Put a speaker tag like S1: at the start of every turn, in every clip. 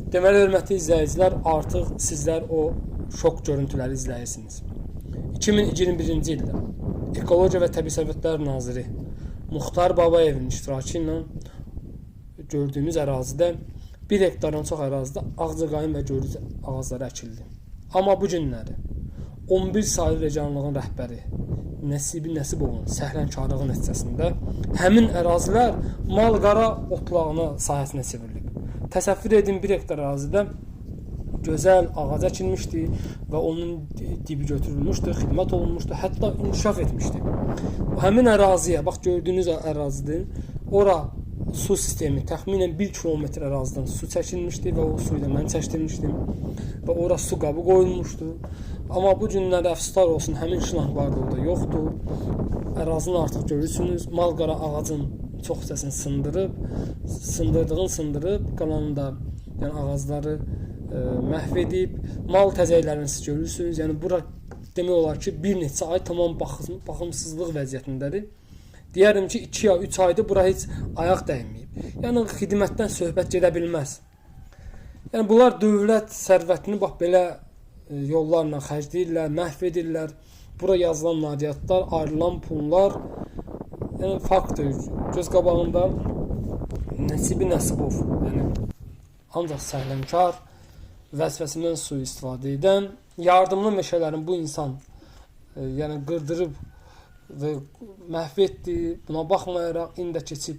S1: Deməli, hörmətli izləyicilər, artıq sizlər o şok görüntüləri izləyirsiniz. 2021-ci ildə Ekologiya və Təbii Sərvətlər Naziri Muxtar Babayevin iştirakı ilə gördüyümüz ərazidə 1 hektardan çox ərazidə ağcaqayın və görücü ağacları əkildi. Amma bu günləri 11 saylı regionallığın rəhbəri Nəsibi Nəsibovun səhlənkarlığı nəticəsində həmin ərazilər mal-qara otlağına sahəsinə çevrilib. Təsəvvür edin, 1 hektar ərazidə gözəl ağac əkilmişdi və onun dibi götürülmüşdü, xidmət olunmuşdu, hətta inkişaf etmişdi. Həmin əraziyə, bax gördüyünüz ərazidir, ora su sistemi təxminən 1 kilometr ərazidən su çəkilmişdi və o suyu da mən çəkdirmişdim və ora su qabı qoyulmuşdu. Amma bu günlərdə əfsuslar olsun, həmin şınaqlar da orada yoxdur. Ərazini artıq görürsünüz, mal-qara ağacın çox hissəsini sındırıb, qalanında yəni ağacları məhv edib, mal təzəylərini siz görürsünüz. Yəni bura demək olar ki, bir neçə ay tamam baxımsızlıq vəziyyətindədir. Deyərəm ki, 2 ay, 3 aydır bura heç ayaq dəyməyib. Yəni xidmətdən söhbət gedə bilməz. Yəni bunlar dövlət sərvətini bax belə yollarla xərcləyirlər, məhv edirlər. Bura yazılan nailiyyatlar, ayrılan pullar, yəni faktdır. Göz qabağında Nəsibi Nəsibov, yəni ancaq səhlənkar, vəzifəsindən sui-istifadə edən, yardımlı meşələrin bu insan yəni qırdırıb və məhv etdi. Buna baxmayaraq indi keçib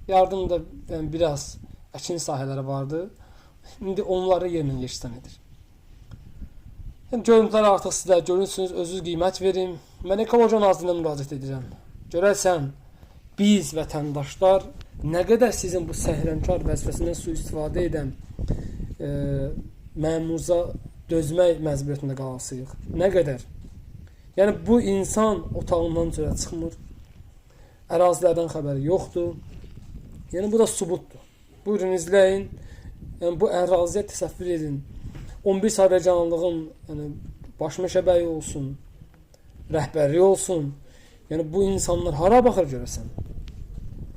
S1: yardım da yəni biraz əkin sahələri vardı. İndi onları yerinə yeşdən edir. Yəni görüntülər artıq sizlər görürsünüz, özünüz qiymət verin. Mən Ekologiya Nazirinə müraciət edirəm. Görərsən biz vətəndaşlar nə qədər sizin bu səhlənkar vəzifəsindən sui-istifadə edən məmurza dözmək məcburiyyətində qalasıyıq. Nə qədər? Yəni bu insan otağından çölə çıxmır. Ərazilərdən xəbəri yoxdur. Yəni bu da subutdur. Buyurun izləyin. Yəni bu əraziyə təsəvvür edin. 11 saylı regionallığın yəni baş meşəbəyi olsun, rəhbərliyi olsun. Yəni bu insanlar hara baxır görəsən?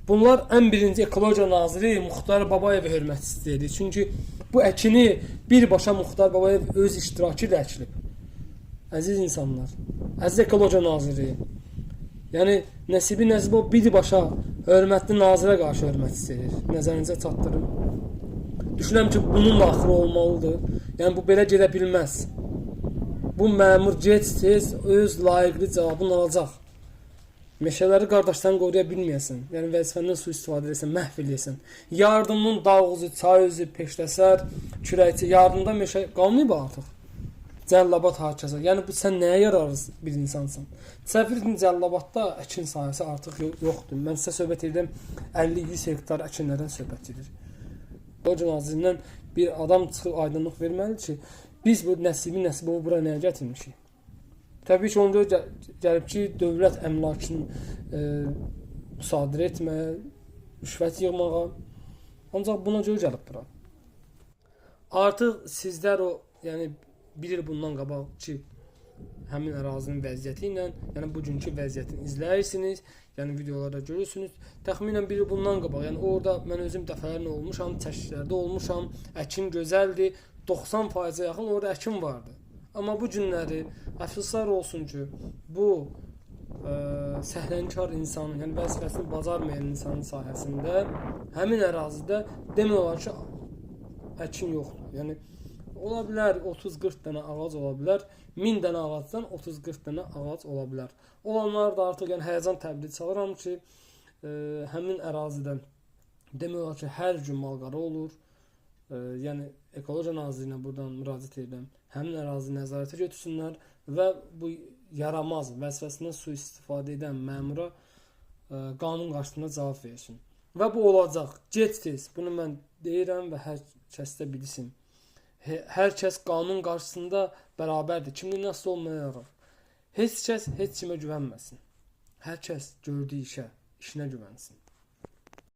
S1: Bunlar ən birinci Ekologiya Naziri Muxtar Babayevə hörmət istəyirdi. Çünki bu əkini birbaşa Muxtar Babayev öz iştirakı ilə əkilib. Əziz insanlar, əziz Ekologiya Naziri, yəni Nəsibi Nəsibov birbaşa hörmətli nazirə qarşı hörmət istəyir. Nəzərinizə çatdırın. Düşünürəm ki, bununla axırı olmalıdır. Yəni bu belə gedə bilməz. Bu məmur gec-tez öz layiqli cavabını alacaq. Meşələri qardaşdan qoruya bilməyəsən, yəni vəzifəndən sui-istifadə edəsən, məhv edəsən. Yardımın dağızı, çay özü, peştəsər, kürəkçi, yardımda meşə qalmayıb artıq. Cəllabad hakəsə. Yəni bu sən nəyə yararız bir insansan? Təsəvvür edin, Cəllabadda əkin sahəsi artıq yoxdur. Mən sizə söhbət edirəm, 50-100 hektar əkinlərdən söhbət edir. Ekologiya Nazirindən bir adam çıxıb aydınlıq verməlidir ki, biz bu Nəsibi Nəsibovu bura nəyə gətirmişik? Təbii ki, onda gəlib ki, dövlət əmlakını müsadirə etməyə, rüşvət yığmağa. Ancaq buna görə gəlib bura. Artıq sizlər o, yəni bir il bundan qabaq ki, həmin ərazinin vəziyyəti ilə, yəni bugünkü vəziyyətini izləyirsiniz, yəni videolarda görürsünüz. Təxminən bir il bundan qabaq, yəni orada mən özüm dəfələrlə olmuşam, çəkişlərdə olmuşam, əkin gözəldir, 90%-ə yaxın orada əkin vardı. Amma bu günləri əfsuslar olsun ki, bu səhlənkar insanın, yəni vəzifəsini bacarmayan insanın sahəsində, həmin ərazidə demək olar ki, əkin yoxdur. Yəni ola bilər 30-40 dənə ağac ola bilər, 1000 dənə ağacdan 30-40 dənə ağac ola bilər. Olanlar da artıq yəni həyəcan təbliğ çalıram ki, həmin ərazidə demək olar ki, hər gün mal-qara olur. Yəni Ekologiya Nazirinə buradan müraciət edirəm. Həmin ərazi nəzarətə götürsünlər və bu yaramaz vəzifəsindən sui-istifadə edən məmura qanun qarşısında cavab versin. Və bu olacaq. Gec-tez bunu mən deyirəm və hər kəs də bilsin. Hər kəs qanun qarşısında bərabərdir. Kimdə nəsə olmayaraq. Heç kəs heç kimə güvənməsin. Hər kəs gördüyü işinə güvənsin.